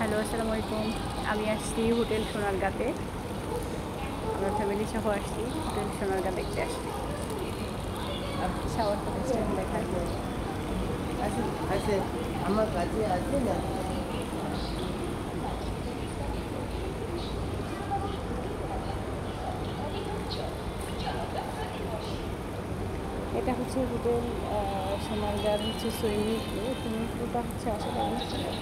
Hello, আসসালামু আলাইকুম। আমি আসছি হোটেল সোনারগাঁতে। আমার ফ্যামিলি সহ আসছি হোটেল সোনারগাঁ দেখতে আসছি। আর শাওয়ার করেছে দেখা আছে আমার কাছে আছে না। এটা হচ্ছে হোটেল সোনারগাঁর হচ্ছে সুইমিং পুলটা হচ্ছে আসলে অনেক সুন্দর।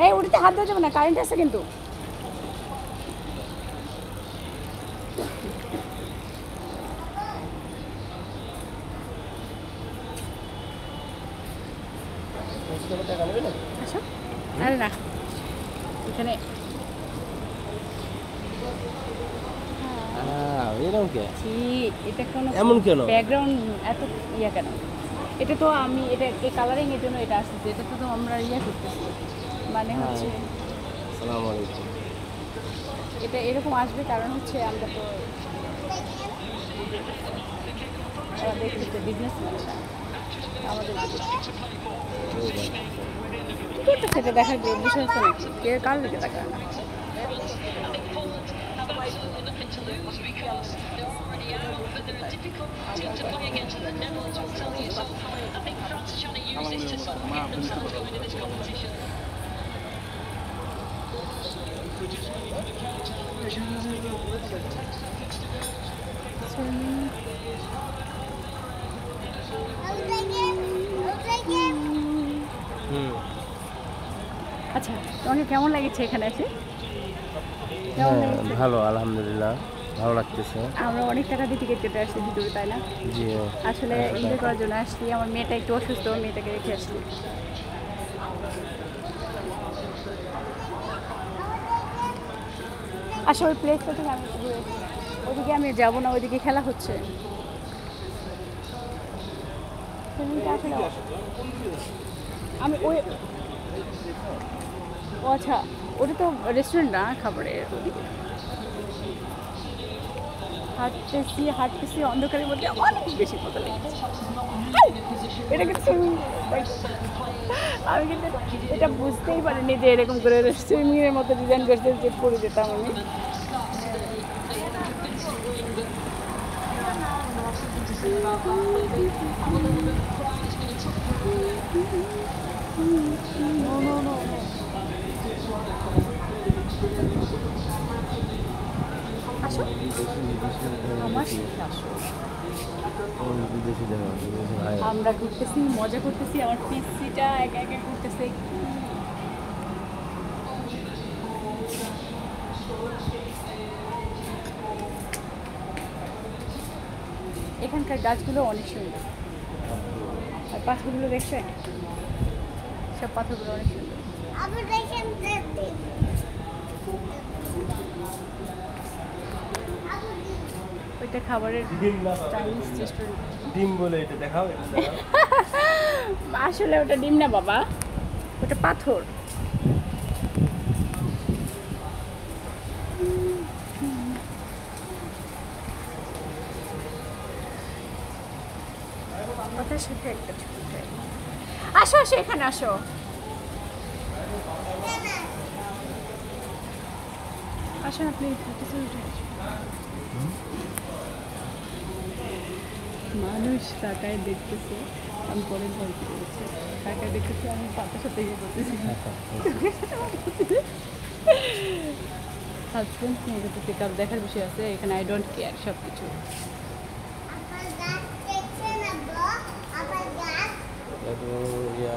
এই উড়িতে হাত দেওয়া যাবে না, কারেন্ট আছে কিন্তু। টাকা নেবে না? আচ্ছা, আরে না এখানে এরকম কে? এটা কোনো এমন কেন? ব্যাকগ্রাউন্ড এত ইয়া কেন? এটা তো আমি এটা এই কালারিং এর জন্য এটা আসছে, এটা তো আমরা ইয়া করতেছি মানে হচ্ছে আসসালামু আলাইকুম। এটা এরকম আসবে কারণ হচ্ছে আমরা তো দেখতেছি বিজনেস ম্যানরা আমাদের কী করতেছে এটা দেখার বিষয় হচ্ছে নাকি কে কার দিকে তাকায় না। আচ্ছা, তোমাকে কেমন লাগছে এখানে এসে? কেমন লাগছে? ভালো, আলহামদুলিল্লাহ ভালো লাগতেছে। আমরা অনেক টাকা দিয়ে টিকিট কেটে আসছি ভিতরে, তাই না? জি, আসলে এনজয় করার জন্য আসছি। আমার মেয়েটা একটু অসুস্থ, মেয়েটাকে রেখে আসছি। আসলে ওই প্লেসটা থেকে আমি ওইদিকে আমি যাবো না, ওইদিকে খেলা হচ্ছে। আসলে আমি ওই ও আচ্ছা, ওটা তো রেস্টুরেন্ট না, খাবারের ওদিকে হাঁটতেছি অন্ধকারের মধ্যে অনেক বেশি মজা লেগেছে। এটা কিন্তু আমি কিন্তু এটা বুঝতেই পারিনি যে এরকম করে সুইমিংয়ের মতো ডিজাইন করতে যে পড়ে যেতাম আমি। আসো আমার সাথে আসো। আমরা ঘুরতেছি, মজা করতেছি, আমার পিসিটা একা একা ঘুরতেছে। এখানকার গাছগুলো অনেক সুন্দর, আর পাথরগুলো দেখছেন, সব পাথরগুলো অনেক সুন্দর। ওইটা খাবারের চাইনিজ রেস্টুরেন্ট। ডিম বলে এটা দেখাও, এটা দেখাও। আসলে ওটা ডিম না বাবা, ওটা পাথর। ওটার সাথে একটা ছোট আসো আসো এখানে আসো। আসেন আপনি মানুষ তাকায় দেখতেছে, আমি পরে ভয় করেছি। তাকায় দেখতেছি, আমি সাথে সাথে ইয়ে করতেছি। হাজব্যান্ড নিয়ে যেতেছি, কারো দেখার বিষয় আছে এখানে। আই ডোন্ট কেয়ার সব কিছু। এটা তো ইয়া